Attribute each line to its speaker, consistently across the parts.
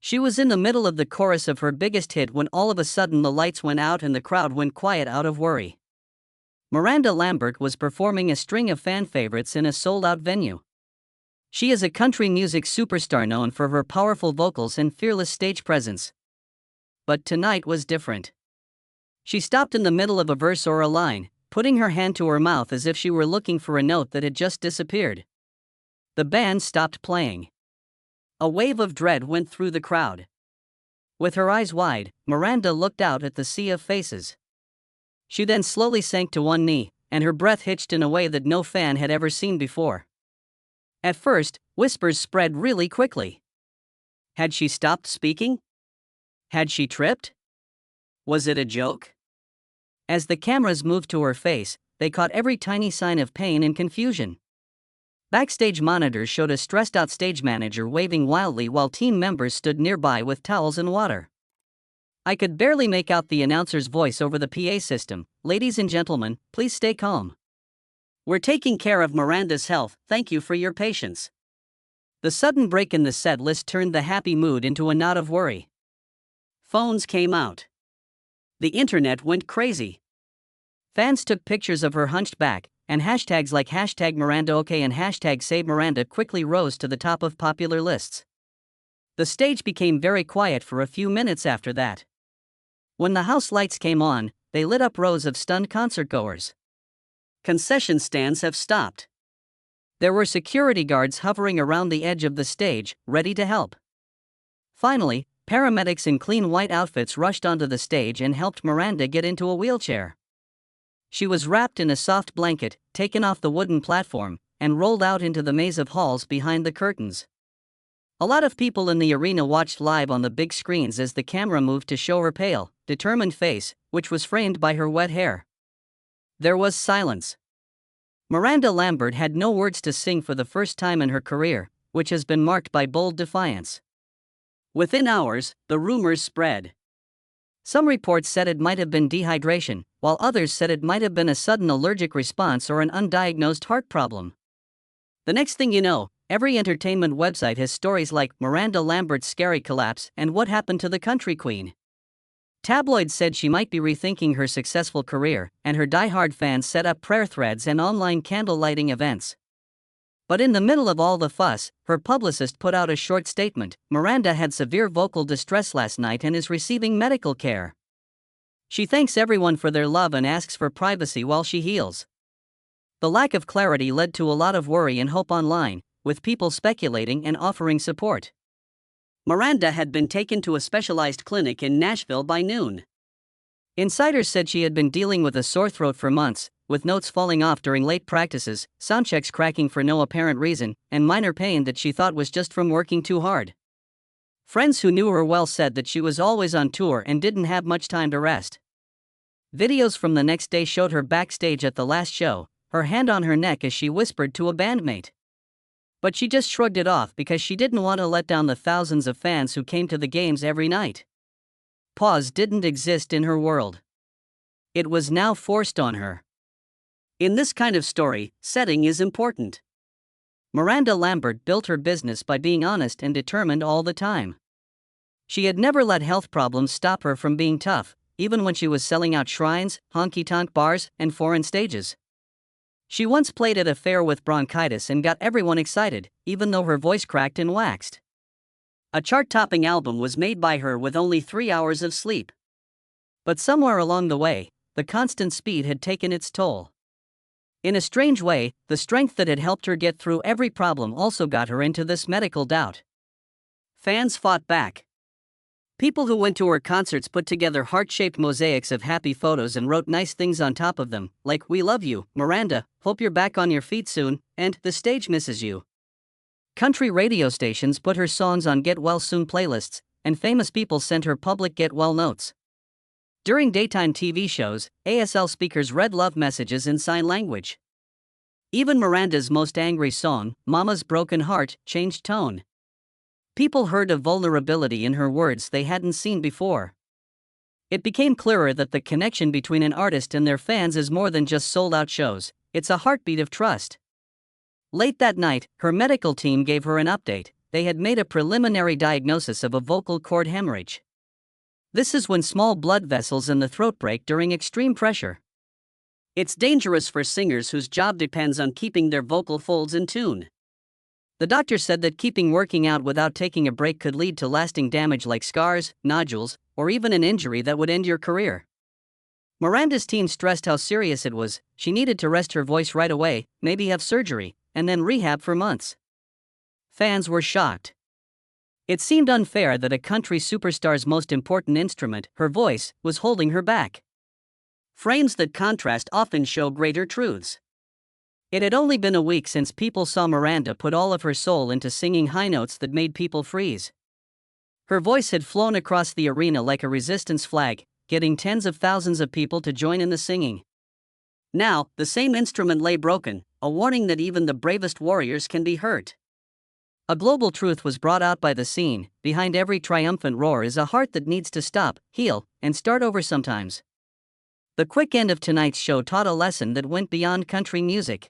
Speaker 1: She was in the middle of the chorus of her biggest hit when all of a sudden the lights went out and the crowd went quiet out of worry. Miranda Lambert was performing a string of fan favorites in a sold-out venue. She is a country music superstar known for her powerful vocals and fearless stage presence. But tonight was different. She stopped in the middle of a verse or a line, putting her hand to her mouth as if she were looking for a note that had just disappeared. The band stopped playing. A wave of dread went through the crowd. With her eyes wide, Miranda looked out at the sea of faces. She then slowly sank to one knee, and her breath hitched in a way that no fan had ever seen before. At first, whispers spread really quickly. Had she stopped speaking? Had she tripped? Was it a joke? As the cameras moved to her face, they caught every tiny sign of pain and confusion. Backstage monitors showed a stressed-out stage manager waving wildly while team members stood nearby with towels and water. I could barely make out the announcer's voice over the PA system. "Ladies and gentlemen, please stay calm. We're taking care of Miranda's health, thank you for your patience." The sudden break in the set list turned the happy mood into a knot of worry. Phones came out. The internet went crazy. Fans took pictures of her hunched back, and hashtags like #MirandaOK and #SaveMiranda quickly rose to the top of popular lists. The stage became very quiet for a few minutes after that. When the house lights came on, they lit up rows of stunned concertgoers. Concession stands have stopped. There were security guards hovering around the edge of the stage, ready to help. Finally, paramedics in clean white outfits rushed onto the stage and helped Miranda get into a wheelchair. She was wrapped in a soft blanket, taken off the wooden platform, and rolled out into the maze of halls behind the curtains. A lot of people in the arena watched live on the big screens as the camera moved to show her pale, determined face, which was framed by her wet hair. There was silence. Miranda Lambert had no words to sing for the first time in her career, which has been marked by bold defiance. Within hours, the rumors spread. Some reports said it might have been dehydration, while others said it might have been a sudden allergic response or an undiagnosed heart problem. The next thing you know, every entertainment website has stories like Miranda Lambert's scary collapse and what happened to the country queen. Tabloids said she might be rethinking her successful career, and her diehard fans set up prayer threads and online candle-lighting events. But in the middle of all the fuss, her publicist put out a short statement: "Miranda had severe vocal distress last night and is receiving medical care. She thanks everyone for their love and asks for privacy while she heals." The lack of clarity led to a lot of worry and hope online, with people speculating and offering support. Miranda had been taken to a specialized clinic in Nashville by noon. Insiders said she had been dealing with a sore throat for months, with notes falling off during late practices, soundchecks cracking for no apparent reason, and minor pain that she thought was just from working too hard. Friends who knew her well said that she was always on tour and didn't have much time to rest. Videos from the next day showed her backstage at the last show, her hand on her neck as she whispered to a bandmate. But she just shrugged it off because she didn't want to let down the thousands of fans who came to the games every night. Pause didn't exist in her world. It was now forced on her. In this kind of story, setting is important. Miranda Lambert built her business by being honest and determined all the time. She had never let health problems stop her from being tough, even when she was selling out shrines, honky-tonk bars, and foreign stages. She once played at a fair with bronchitis and got everyone excited, even though her voice cracked and waxed. A chart-topping album was made by her with only 3 hours of sleep. But somewhere along the way, the constant speed had taken its toll. In a strange way, the strength that had helped her get through every problem also got her into this medical doubt. Fans fought back. People who went to her concerts put together heart-shaped mosaics of happy photos and wrote nice things on top of them, like "We love you, Miranda, hope you're back on your feet soon," and "The stage misses you." Country radio stations put her songs on Get Well Soon playlists, and famous people sent her public get well notes. During daytime TV shows, ASL speakers read love messages in sign language. Even Miranda's most angry song, Mama's Broken Heart, changed tone. People heard a vulnerability in her words they hadn't seen before. It became clearer that the connection between an artist and their fans is more than just sold-out shows, it's a heartbeat of trust. Late that night, her medical team gave her an update. they had made a preliminary diagnosis of a vocal cord hemorrhage. This is when small blood vessels in the throat break during extreme pressure. It's dangerous for singers whose job depends on keeping their vocal folds in tune. The doctor said that keeping working out without taking a break could lead to lasting damage like scars, nodules, or even an injury that would end your career. Miranda's team stressed how serious it was. She needed to rest her voice right away, maybe have surgery, and then rehab for months. Fans were shocked. It seemed unfair that a country superstar's most important instrument, her voice, was holding her back. Frames that contrast often show greater truths. It had only been a week since people saw Miranda put all of her soul into singing high notes that made people freeze. Her voice had flown across the arena like a resistance flag, getting tens of thousands of people to join in the singing. Now, the same instrument lay broken, a warning that even the bravest warriors can be hurt. A global truth was brought out by the scene. Behind every triumphant roar is a heart that needs to stop, heal, and start over sometimes. The quick end of tonight's show taught a lesson that went beyond country music.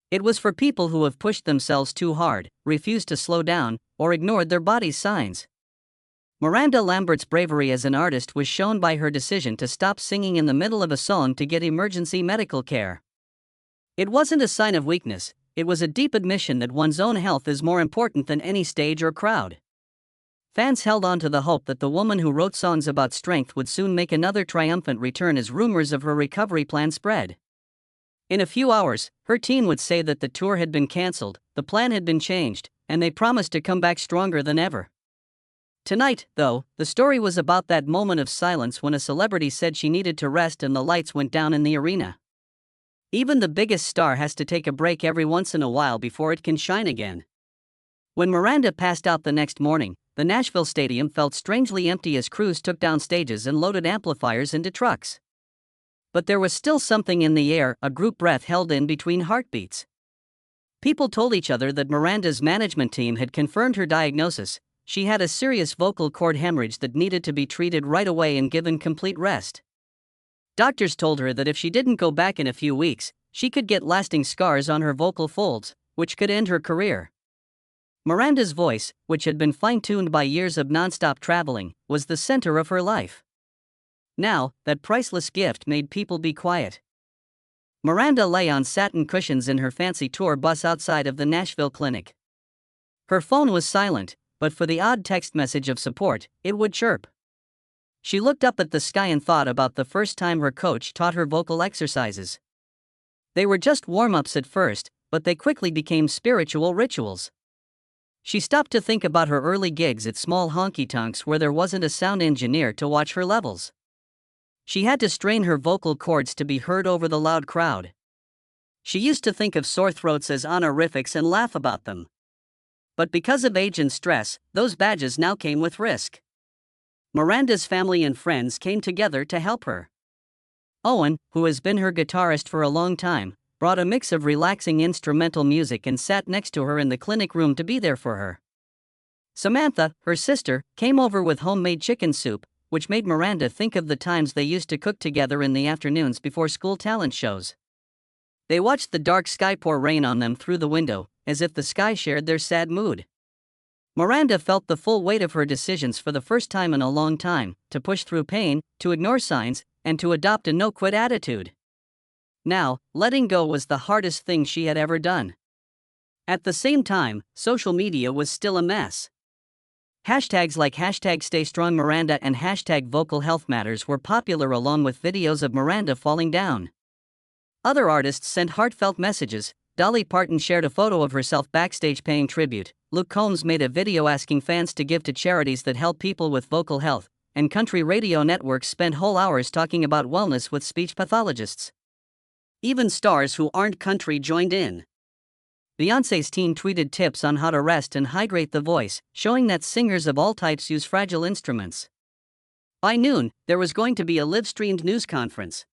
Speaker 1: It was for people who have pushed themselves too hard, refused to slow down, or ignored their body's signs. Miranda Lambert's bravery as an artist was shown by her decision to stop singing in the middle of a song to get emergency medical care. It wasn't a sign of weakness, it was a deep admission that one's own health is more important than any stage or crowd. Fans held on to the hope that the woman who wrote songs about strength would soon make another triumphant return as rumors of her recovery plan spread. In a few hours, her team would say that the tour had been cancelled, the plan had been changed, and they promised to come back stronger than ever. Tonight, though, the story was about that moment of silence when a celebrity said she needed to rest and the lights went down in the arena. Even the biggest star has to take a break every once in a while before it can shine again. When Miranda passed out the next morning, the Nashville stadium felt strangely empty as crews took down stages and loaded amplifiers into trucks. But there was still something in the air, a group breath held in between heartbeats. People told each other that Miranda's management team had confirmed her diagnosis. She had a serious vocal cord hemorrhage that needed to be treated right away and given complete rest. Doctors told her that if she didn't go back in a few weeks, she could get lasting scars on her vocal folds, which could end her career. Miranda's voice, which had been fine-tuned by years of non-stop traveling, was the center of her life. Now, that priceless gift made people be quiet. Miranda lay on satin cushions in her fancy tour bus outside of the Nashville clinic. Her phone was silent, but for the odd text message of support, it would chirp. She looked up at the sky and thought about the first time her coach taught her vocal exercises. They were just warm-ups at first, but they quickly became spiritual rituals. She stopped to think about her early gigs at small honky-tonks where there wasn't a sound engineer to watch her levels. She had to strain her vocal cords to be heard over the loud crowd. She used to think of sore throats as honorifics and laugh about them. But because of age and stress, those badges now came with risk. Miranda's family and friends came together to help her. Owen, who has been her guitarist for a long time, brought a mix of relaxing instrumental music and sat next to her in the clinic room to be there for her. Samantha, her sister, came over with homemade chicken soup, which made Miranda think of the times they used to cook together in the afternoons before school talent shows. They watched the dark sky pour rain on them through the window, as if the sky shared their sad mood. Miranda felt the full weight of her decisions for the first time in a long time, to push through pain, to ignore signs, and to adopt a no-quit attitude. Now, letting go was the hardest thing she had ever done. At the same time, social media was still a mess. Hashtags like #StayStrongMiranda and #VocalHealthMatters were popular along with videos of Miranda falling down. Other artists sent heartfelt messages. Dolly Parton shared a photo of herself backstage paying tribute. Luke Combs made a video asking fans to give to charities that help people with vocal health, and country radio networks spent whole hours talking about wellness with speech pathologists. Even stars who aren't country joined in. Beyoncé's team tweeted tips on how to rest and hydrate the voice, showing that singers of all types use fragile instruments. By noon, there was going to be a live-streamed news conference.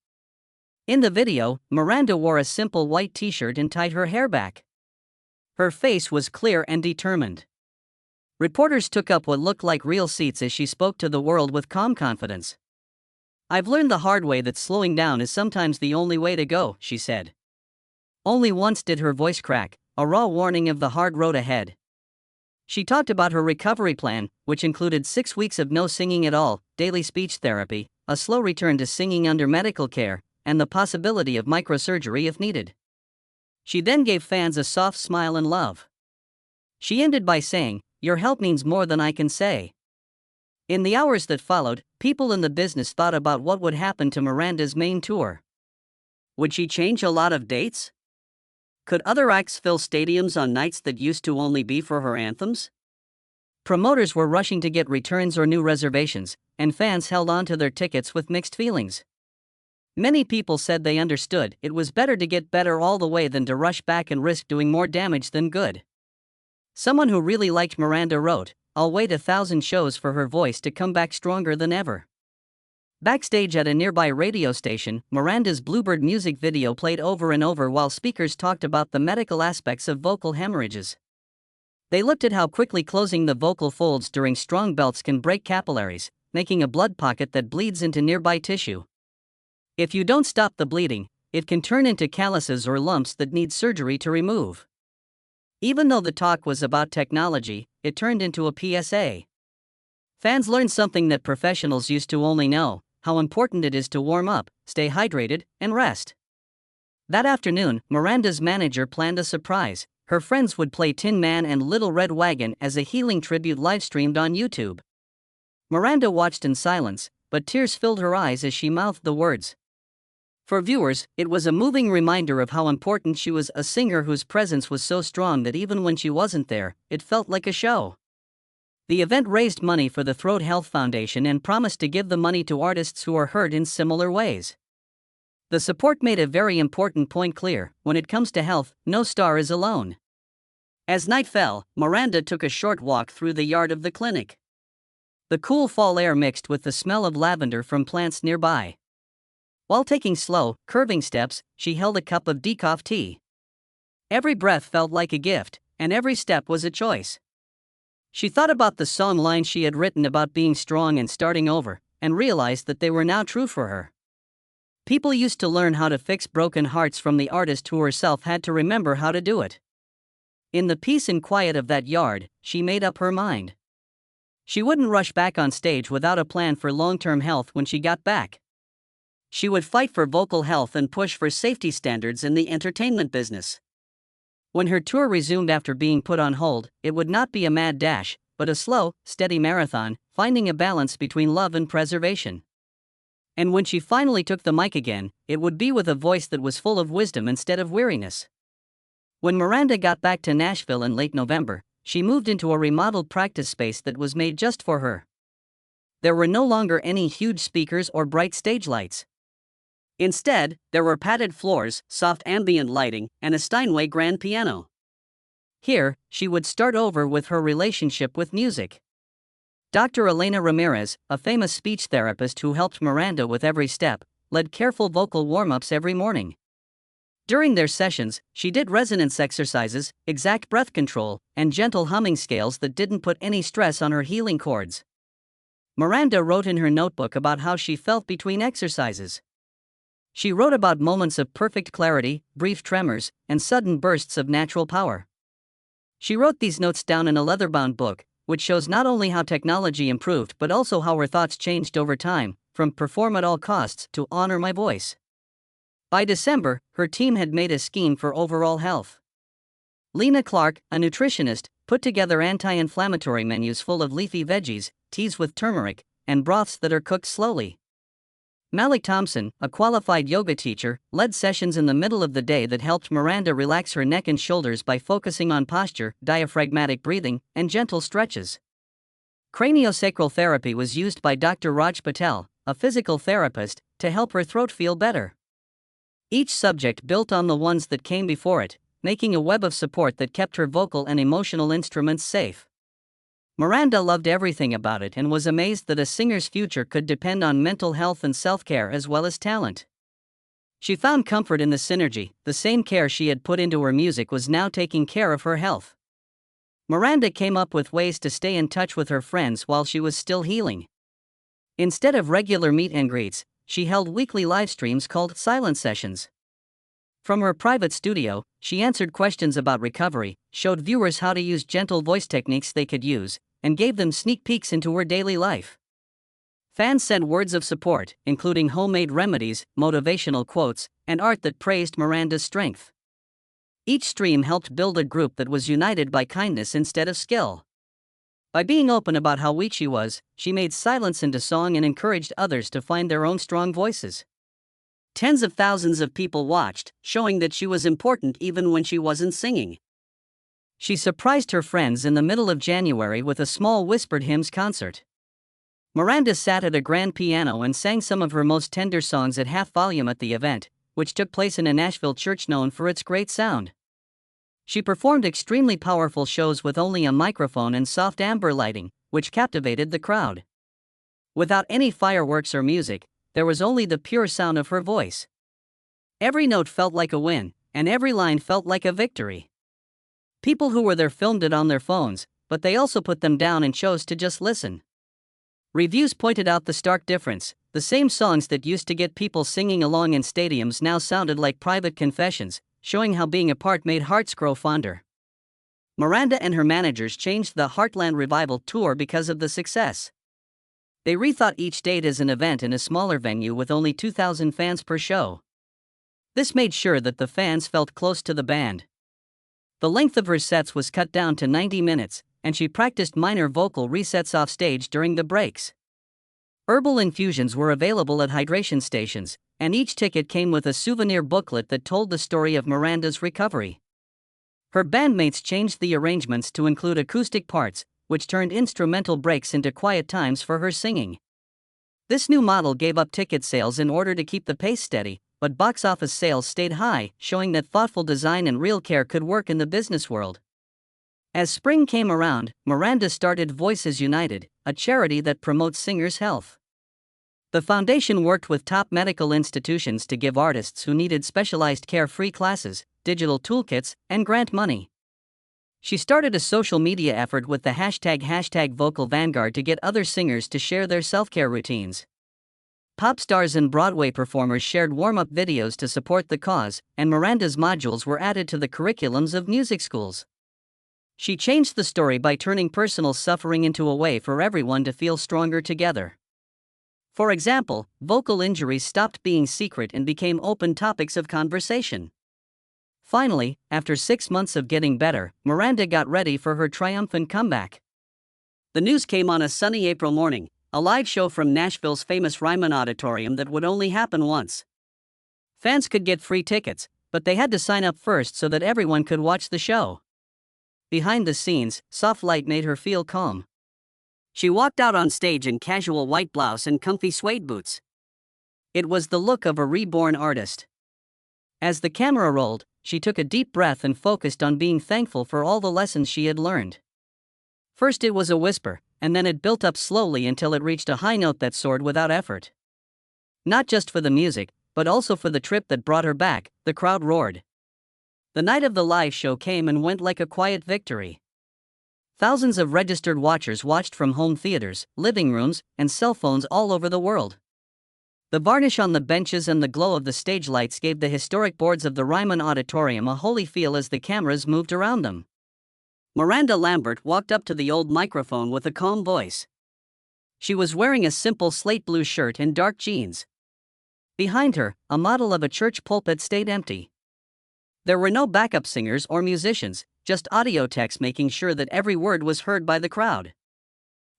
Speaker 1: In the video, Miranda wore a simple white t-shirt and tied her hair back. Her face was clear and determined. Reporters took up what looked like real seats as she spoke to the world with calm confidence. "I've learned the hard way that slowing down is sometimes the only way to go," she said. Only once did her voice crack, a raw warning of the hard road ahead. She talked about her recovery plan, which included 6 weeks of no singing at all, daily speech therapy, a slow return to singing under medical care, and the possibility of microsurgery if needed. She then gave fans a soft smile and love. She ended by saying, "Your help means more than I can say." In the hours that followed, people in the business thought about what would happen to Miranda's main tour. Would she change a lot of dates? Could other acts fill stadiums on nights that used to only be for her anthems? Promoters were rushing to get returns or new reservations, and fans held on to their tickets with mixed feelings. Many people said they understood it was better to get better all the way than to rush back and risk doing more damage than good. Someone who really liked Miranda wrote, "I'll wait 1,000 shows for her voice to come back stronger than ever." Backstage at a nearby radio station, Miranda's Bluebird music video played over and over while speakers talked about the medical aspects of vocal hemorrhages. They looked at how quickly closing the vocal folds during strong belts can break capillaries, making a blood pocket that bleeds into nearby tissue. If you don't stop the bleeding, it can turn into calluses or lumps that need surgery to remove. Even though the talk was about technology, it turned into a PSA. Fans learned something that professionals used to only know: how important it is to warm up, stay hydrated, and rest. That afternoon, Miranda's manager planned a surprise. Her friends would play Tin Man and Little Red Wagon as a healing tribute live-streamed on YouTube. Miranda watched in silence, but tears filled her eyes as she mouthed the words. For viewers, it was a moving reminder of how important she was, a singer whose presence was so strong that even when she wasn't there, it felt like a show. The event raised money for the Throat Health Foundation and promised to give the money to artists who are hurt in similar ways. The support made a very important point clear: when it comes to health, no star is alone. As night fell, Miranda took a short walk through the yard of the clinic. The cool fall air mixed with the smell of lavender from plants nearby. While taking slow, curving steps, she held a cup of decaf tea. Every breath felt like a gift, and every step was a choice. She thought about the song lines she had written about being strong and starting over, and realized that they were now true for her. People used to learn how to fix broken hearts from the artist who herself had to remember how to do it. In the peace and quiet of that yard, she made up her mind. She wouldn't rush back on stage without a plan for long-term health when she got back. She would fight for vocal health and push for safety standards in the entertainment business. When her tour resumed after being put on hold, it would not be a mad dash, but a slow, steady marathon, finding a balance between love and preservation. And when she finally took the mic again, it would be with a voice that was full of wisdom instead of weariness. When Miranda got back to Nashville in late November, she moved into a remodeled practice space that was made just for her. There were no longer any huge speakers or bright stage lights. Instead, there were padded floors, soft ambient lighting, and a Steinway grand piano. Here, she would start over with her relationship with music. Dr. Elena Ramirez, a famous speech therapist who helped Miranda with every step, led careful vocal warm-ups every morning. During their sessions, she did resonance exercises, exact breath control, and gentle humming scales that didn't put any stress on her healing cords. Miranda wrote in her notebook about how she felt between exercises. She wrote about moments of perfect clarity, brief tremors, and sudden bursts of natural power. She wrote these notes down in a leather-bound book, which shows not only how technology improved but also how her thoughts changed over time, from perform at all costs to honor my voice. By December, her team had made a scheme for overall health. Lena Clark, a nutritionist, put together anti-inflammatory menus full of leafy veggies, teas with turmeric, and broths that are cooked slowly. Malik Thompson, a qualified yoga teacher, led sessions in the middle of the day that helped Miranda relax her neck and shoulders by focusing on posture, diaphragmatic breathing, and gentle stretches. Craniosacral therapy was used by Dr. Raj Patel, a physical therapist, to help her throat feel better. Each subject built on the ones that came before it, making a web of support that kept her vocal and emotional instruments safe. Miranda loved everything about it and was amazed that a singer's future could depend on mental health and self-care as well as talent. She found comfort in the synergy. The same care she had put into her music was now taking care of her health. Miranda came up with ways to stay in touch with her friends while she was still healing. Instead of regular meet and greets, she held weekly live streams called silent sessions. From her private studio, she answered questions about recovery, showed viewers how to use gentle voice techniques they could use, and gave them sneak peeks into her daily life. Fans sent words of support, including homemade remedies, motivational quotes, and art that praised Miranda's strength. Each stream helped build a group that was united by kindness instead of skill. By being open about how weak she was, she made silence into song and encouraged others to find their own strong voices. Tens of thousands of people watched, showing that she was important even when she wasn't singing. She surprised her friends in the middle of January with a small whispered hymns concert. Miranda sat at a grand piano and sang some of her most tender songs at half volume at the event, which took place in a Nashville church known for its great sound. She performed extremely powerful shows with only a microphone and soft amber lighting, which captivated the crowd. Without any fireworks or music, there was only the pure sound of her voice. Every note felt like a win, and every line felt like a victory. People who were there filmed it on their phones, but they also put them down and chose to just listen. Reviews pointed out the stark difference. The same songs that used to get people singing along in stadiums now sounded like private confessions, showing how being apart made hearts grow fonder. Miranda and her managers changed the Heartland Revival tour because of the success. They rethought each date as an event in a smaller venue with only 2,000 fans per show. This made sure that the fans felt close to the band. The length of her sets was cut down to 90 minutes, and she practiced minor vocal resets off stage during the breaks. Herbal infusions were available at hydration stations, and each ticket came with a souvenir booklet that told the story of Miranda's recovery. Her bandmates changed the arrangements to include acoustic parts, which turned instrumental breaks into quiet times for her singing. This new model gave up ticket sales in order to keep the pace steady, but box office sales stayed high, showing that thoughtful design and real care could work in the business world. As spring came around, Miranda started Voices United, a charity that promotes singers' health. The foundation worked with top medical institutions to give artists who needed specialized care free classes, digital toolkits, and grant money. She started a social media effort with the hashtag #VocalVanguard to get other singers to share their self-care routines. Pop stars and Broadway performers shared warm-up videos to support the cause, and Miranda's modules were added to the curriculums of music schools. She changed the story by turning personal suffering into a way for everyone to feel stronger together. For example, vocal injuries stopped being secret and became open topics of conversation. Finally, after 6 months of getting better, Miranda got ready for her triumphant comeback. The news came on a sunny April morning, a live show from Nashville's famous Ryman Auditorium that would only happen once. Fans could get free tickets, but they had to sign up first so that everyone could watch the show. Behind the scenes, soft light made her feel calm. She walked out on stage in casual white blouse and comfy suede boots. It was the look of a reborn artist. As the camera rolled, she took a deep breath and focused on being thankful for all the lessons she had learned. First it was a whisper, and then it built up slowly until it reached a high note that soared without effort. Not just for the music, but also for the trip that brought her back, the crowd roared. The night of the live show came and went like a quiet victory. Thousands of registered watchers watched from home theaters, living rooms, and cell phones all over the world. The varnish on the benches and the glow of the stage lights gave the historic boards of the Ryman Auditorium a holy feel as the cameras moved around them. Miranda Lambert walked up to the old microphone with a calm voice. She was wearing a simple slate blue shirt and dark jeans. Behind her, a model of a church pulpit stayed empty. There were no backup singers or musicians, just audio techs making sure that every word was heard by the crowd.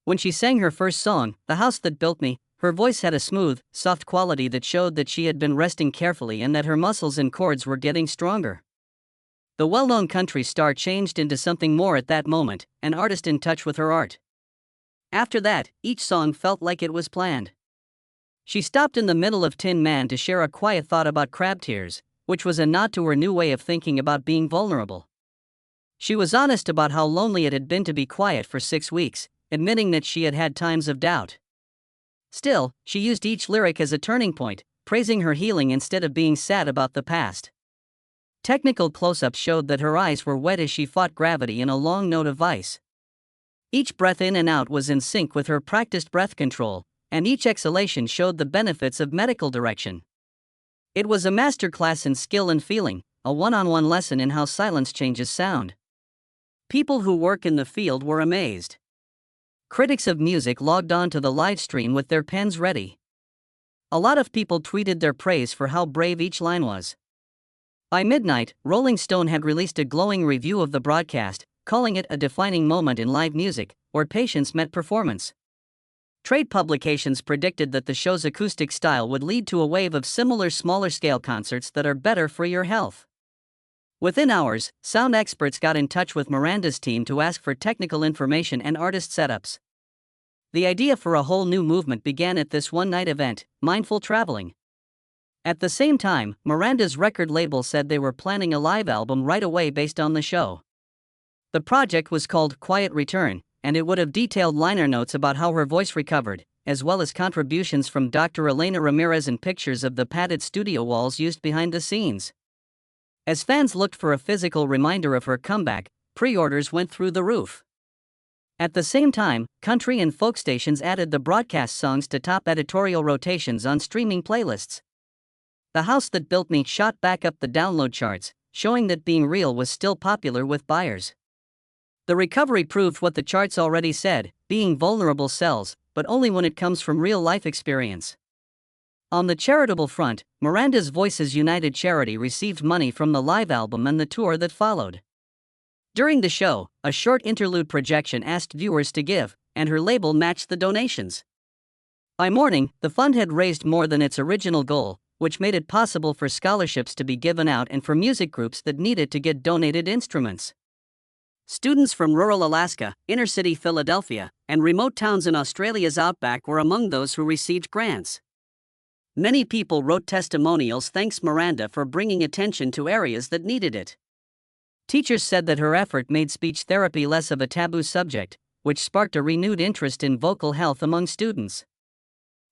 Speaker 1: When she sang her first song, "The House That Built Me," her voice had a smooth, soft quality that showed that she had been resting carefully and that her muscles and chords were getting stronger. The well-known country star changed into something more at that moment, an artist in touch with her art. After that, each song felt like it was planned. She stopped in the middle of Tin Man to share a quiet thought about crab tears, which was a nod to her new way of thinking about being vulnerable. She was honest about how lonely it had been to be quiet for 6 weeks, admitting that she had had times of doubt. Still, she used each lyric as a turning point, praising her healing instead of being sad about the past. Technical close-ups showed that her eyes were wet as she fought gravity in a long note of ice. Each breath in and out was in sync with her practiced breath control, and each exhalation showed the benefits of medical direction. It was a masterclass in skill and feeling, a one-on-one lesson in how silence changes sound. People who work in the field were amazed. Critics of music logged on to the live stream with their pens ready. A lot of people tweeted their praise for how brave each line was. By midnight, Rolling Stone had released a glowing review of the broadcast, calling it a defining moment in live music, where patience met performance. Trade publications predicted that the show's acoustic style would lead to a wave of similar smaller-scale concerts that are better for your health. Within hours, sound experts got in touch with Miranda's team to ask for technical information and artist setups. The idea for a whole new movement began at this one-night event, Mindful Traveling. At the same time, Miranda's record label said they were planning a live album right away based on the show. The project was called Quiet Return, and it would have detailed liner notes about how her voice recovered, as well as contributions from Dr. Elena Ramirez and pictures of the padded studio walls used behind the scenes. As fans looked for a physical reminder of her comeback, pre-orders went through the roof. At the same time, country and folk stations added the broadcast songs to top editorial rotations on streaming playlists. The House That Built Me shot back up the download charts, showing that being real was still popular with buyers. The recovery proved what the charts already said: being vulnerable sells, but only when it comes from real-life experience. On the charitable front, Miranda's Voices United charity received money from the live album and the tour that followed. During the show, a short interlude projection asked viewers to give, and her label matched the donations. By morning, the fund had raised more than its original goal, which made it possible for scholarships to be given out and for music groups that needed to get donated instruments. Students from rural Alaska, inner-city Philadelphia, and remote towns in Australia's outback were among those who received grants. Many people wrote testimonials thanks Miranda for bringing attention to areas that needed it. Teachers said that her effort made speech therapy less of a taboo subject, which sparked a renewed interest in vocal health among students.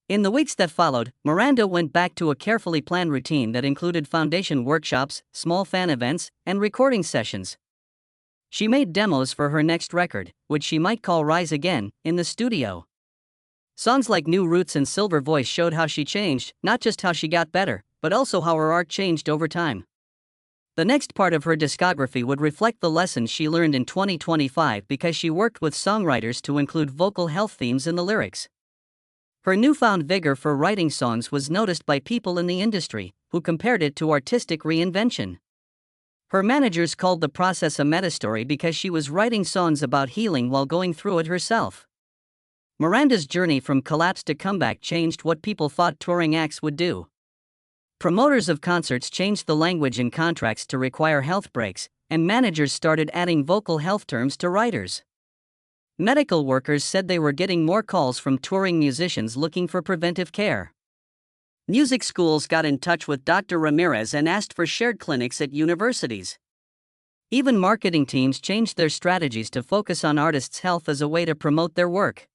Speaker 1: In the weeks that followed, Miranda went back to a carefully planned routine that included foundation workshops, small fan events, and recording sessions. She made demos for her next record, which she might call Rise Again, in the studio. Songs like New Roots and Silver Voice showed how she changed, not just how she got better, but also how her art changed over time. The next part of her discography would reflect the lessons she learned in 2025 because she worked with songwriters to include vocal health themes in the lyrics. Her newfound vigor for writing songs was noticed by people in the industry, who compared it to artistic reinvention. Her managers called the process a metastory because she was writing songs about healing while going through it herself. Miranda's journey from collapse to comeback changed what people thought touring acts would do. Promoters of concerts changed the language in contracts to require health breaks, and managers started adding vocal health terms to writers. Medical workers said they were getting more calls from touring musicians looking for preventive care. Music schools got in touch with Dr. Ramirez and asked for shared clinics at universities. Even marketing teams changed their strategies to focus on artists' health as a way to promote their work.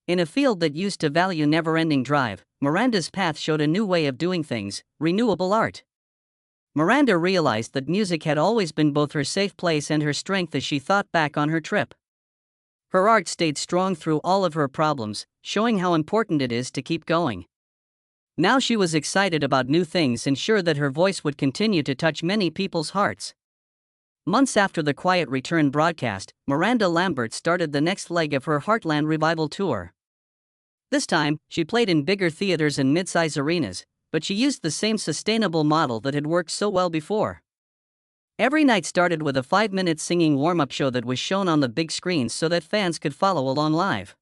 Speaker 1: In a field that used to value never-ending drive, Miranda's path showed a new way of doing things: renewable art. Miranda realized that music had always been both her safe place and her strength as she thought back on her trip. Her art stayed strong through all of her problems, showing how important it is to keep going. Now she was excited about new things and sure that her voice would continue to touch many people's hearts. Months after the Quiet Return broadcast, Miranda Lambert started the next leg of her Heartland Revival tour. This time, she played in bigger theaters and mid-size arenas, but she used the same sustainable model that had worked so well before. Every night started with a 5-minute singing warm-up show that was shown on the big screens so that fans could follow along live.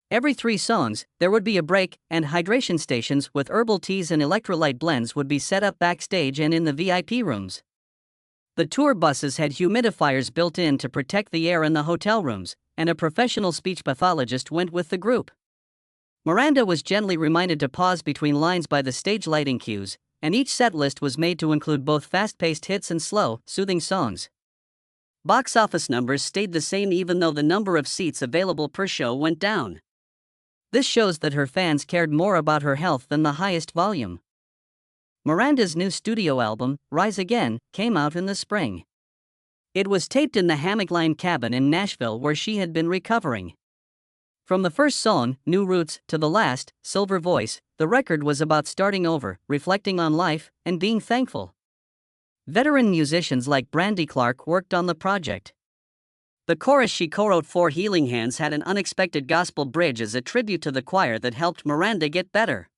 Speaker 1: Every 3 songs, there would be a break, and hydration stations with herbal teas and electrolyte blends would be set up backstage and in the VIP rooms. The tour buses had humidifiers built in to protect the air in the hotel rooms, and a professional speech pathologist went with the group. Miranda was gently reminded to pause between lines by the stage lighting cues, and each set list was made to include both fast-paced hits and slow, soothing songs. Box office numbers stayed the same even though the number of seats available per show went down. This shows that her fans cared more about her health than the highest volume. Miranda's new studio album, Rise Again, came out in the spring. It was taped in the Hammockline cabin in Nashville where she had been recovering. From the first song, New Roots, to the last, Silver Voice, the record was about starting over, reflecting on life, and being thankful. Veteran musicians like Brandy Clark worked on the project. The chorus she co-wrote for Healing Hands had an unexpected gospel bridge as a tribute to the choir that helped Miranda get better.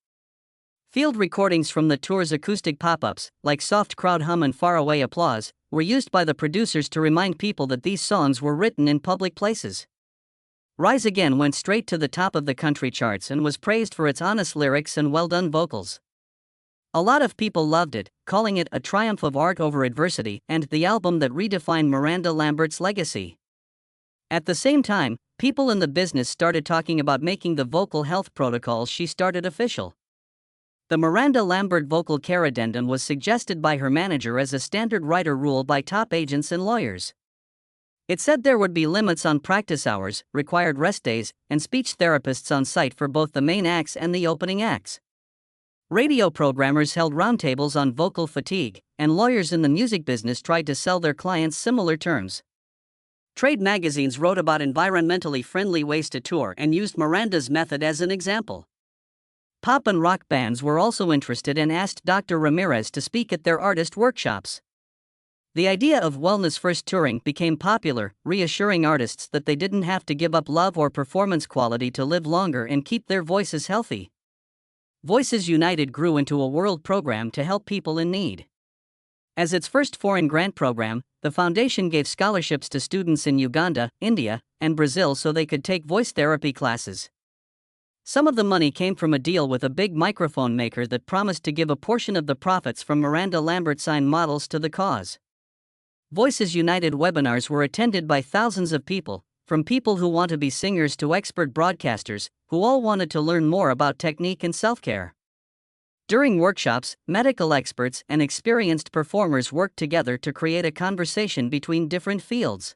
Speaker 1: Field recordings from the tour's acoustic pop-ups, like Soft Crowd Hum and Faraway Applause, were used by the producers to remind people that these songs were written in public places. Rise Again went straight to the top of the country charts and was praised for its honest lyrics and well-done vocals. A lot of people loved it, calling it a triumph of art over adversity and the album that redefined Miranda Lambert's legacy. At the same time, people in the business started talking about making the vocal health protocols she started official. The Miranda Lambert vocal care addendum was suggested by her manager as a standard writer rule by top agents and lawyers. It said there would be limits on practice hours, required rest days, and speech therapists on site for both the main acts and the opening acts. Radio programmers held roundtables on vocal fatigue, and lawyers in the music business tried to sell their clients similar terms. Trade magazines wrote about environmentally friendly ways to tour and used Miranda's method as an example. Pop and rock bands were also interested and asked Dr. Ramirez to speak at their artist workshops. The idea of wellness-first touring became popular, reassuring artists that they didn't have to give up love or performance quality to live longer and keep their voices healthy. Voices United grew into a world program to help people in need. As its first foreign grant program, the foundation gave scholarships to students in Uganda, India, and Brazil so they could take voice therapy classes. Some of the money came from a deal with a big microphone maker that promised to give a portion of the profits from Miranda Lambert signed models to the cause. Voices United webinars were attended by thousands of people, from people who want to be singers to expert broadcasters, who all wanted to learn more about technique and self-care. During workshops, medical experts and experienced performers worked together to create a conversation between different fields.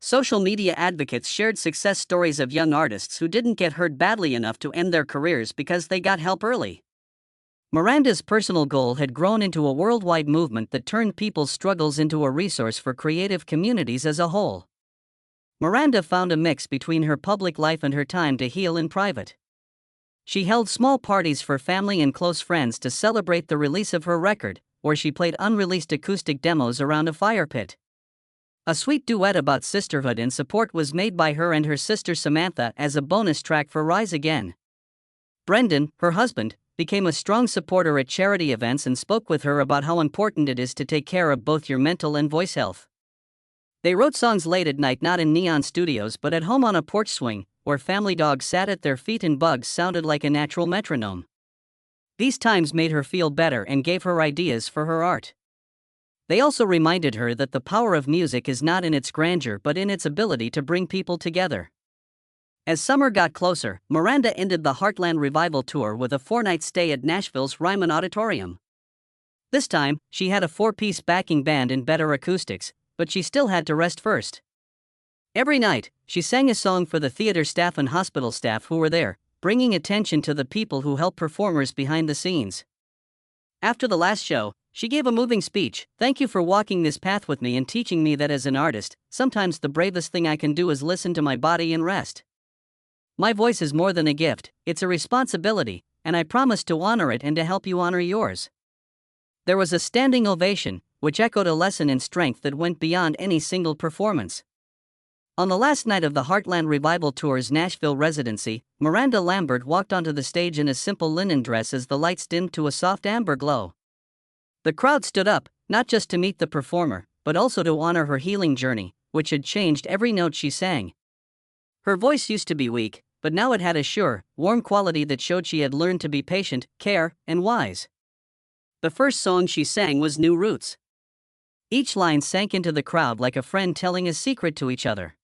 Speaker 1: Social media advocates shared success stories of young artists who didn't get hurt badly enough to end their careers because they got help early. Miranda's personal goal had grown into a worldwide movement that turned people's struggles into a resource for creative communities as a whole. Miranda found a mix between her public life and her time to heal in private. She held small parties for family and close friends to celebrate the release of her record, or she played unreleased acoustic demos around a fire pit. A sweet duet about sisterhood and support was made by her and her sister Samantha as a bonus track for Rise Again. Brendan, her husband, became a strong supporter at charity events and spoke with her about how important it is to take care of both your mental and voice health. They wrote songs late at night, not in neon studios but at home on a porch swing, where family dogs sat at their feet and bugs sounded like a natural metronome. These times made her feel better and gave her ideas for her art. They also reminded her that the power of music is not in its grandeur but in its ability to bring people together. As summer got closer, Miranda ended the Heartland Revival Tour with a 4-night stay at Nashville's Ryman Auditorium. This time, she had a 4-piece backing band and better acoustics, but she still had to rest first. Every night, she sang a song for the theater staff and hospital staff who were there, bringing attention to the people who help performers behind the scenes. After the last show, she gave a moving speech. "Thank you for walking this path with me and teaching me that as an artist, sometimes the bravest thing I can do is listen to my body and rest. My voice is more than a gift, it's a responsibility, and I promise to honor it and to help you honor yours." There was a standing ovation, which echoed a lesson in strength that went beyond any single performance. On the last night of the Heartland Revival Tour's Nashville residency, Miranda Lambert walked onto the stage in a simple linen dress as the lights dimmed to a soft amber glow. The crowd stood up, not just to meet the performer, but also to honor her healing journey, which had changed every note she sang. Her voice used to be weak, but now it had a sure, warm quality that showed she had learned to be patient, care, and wise. The first song she sang was New Roots. Each line sank into the crowd like a friend telling a secret to each other.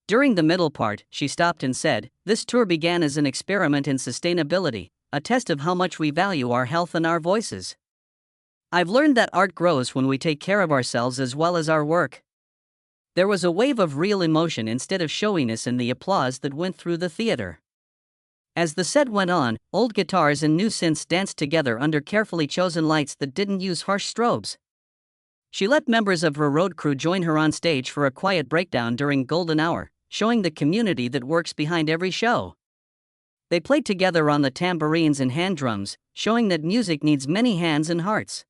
Speaker 1: During the middle part, she stopped and said, "This tour began as an experiment in sustainability, a test of how much we value our health and our voices. I've learned that art grows when we take care of ourselves as well as our work." There was a wave of real emotion instead of showiness in the applause that went through the theater. As the set went on, old guitars and new synths danced together under carefully chosen lights that didn't use harsh strobes. She let members of her road crew join her on stage for a quiet breakdown during Golden Hour, showing the community that works behind every show. They played together on the tambourines and hand drums, showing that music needs many hands and hearts.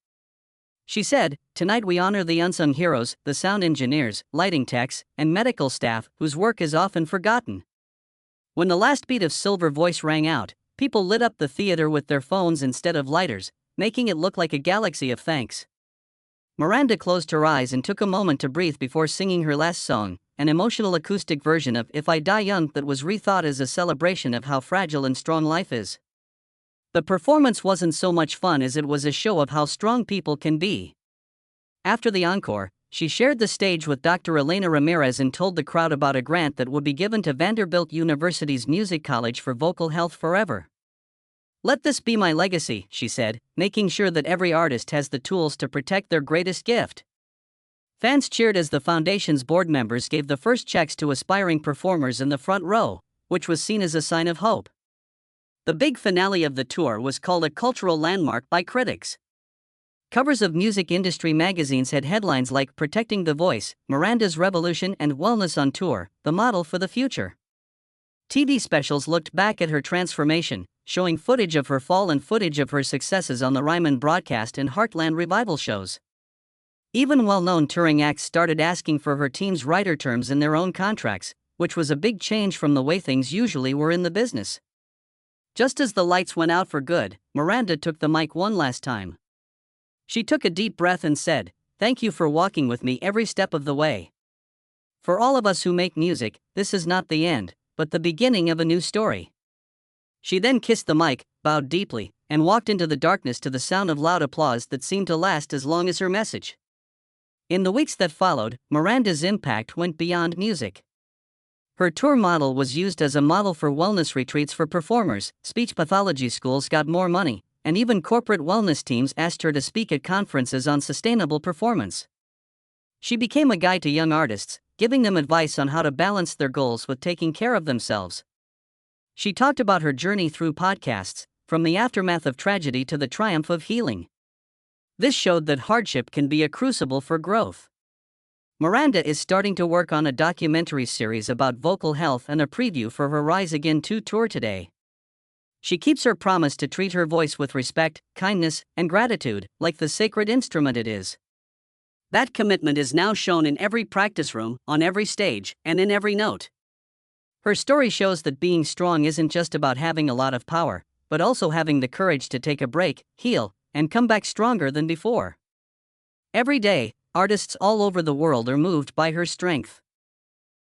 Speaker 1: She said, "Tonight we honor the unsung heroes, the sound engineers, lighting techs, and medical staff whose work is often forgotten." When the last beat of Silver Voice rang out, people lit up the theater with their phones instead of lighters, making it look like a galaxy of thanks. Miranda closed her eyes and took a moment to breathe before singing her last song, an emotional acoustic version of If I Die Young that was rethought as a celebration of how fragile and strong life is. The performance wasn't so much fun as it was a show of how strong people can be. After the encore, she shared the stage with Dr. Elena Ramirez and told the crowd about a grant that would be given to Vanderbilt University's Music College for Vocal Health Forever. "Let this be my legacy," she said, making sure that every artist has the tools to protect their greatest gift. Fans cheered as the foundation's board members gave the first checks to aspiring performers in the front row, which was seen as a sign of hope. The big finale of the tour was called a cultural landmark by critics. Covers of music industry magazines had headlines like "Protecting the Voice, Miranda's Revolution and Wellness on Tour, the Model for the Future." TV specials looked back at her transformation, showing footage of her fall and footage of her successes on the Ryman broadcast and Heartland revival shows. Even well-known touring acts started asking for her team's writer terms in their own contracts, which was a big change from the way things usually were in the business. Just as the lights went out for good, Miranda took the mic one last time. She took a deep breath and said, "Thank you for walking with me every step of the way. For all of us who make music, this is not the end, but the beginning of a new story." She then kissed the mic, bowed deeply, and walked into the darkness to the sound of loud applause that seemed to last as long as her message. In the weeks that followed, Miranda's impact went beyond music. Her tour model was used as a model for wellness retreats for performers, speech pathology schools got more money, and even corporate wellness teams asked her to speak at conferences on sustainable performance. She became a guide to young artists, giving them advice on how to balance their goals with taking care of themselves. She talked about her journey through podcasts, from the aftermath of tragedy to the triumph of healing. This showed that hardship can be a crucible for growth. Miranda is starting to work on a documentary series about vocal health and a preview for her Rise Again 2 tour today. She keeps her promise to treat her voice with respect, kindness, and gratitude, like the sacred instrument it is. That commitment is now shown in every practice room, on every stage, and in every note. Her story shows that being strong isn't just about having a lot of power, but also having the courage to take a break, heal, and come back stronger than before. Every day, artists all over the world are moved by her strength.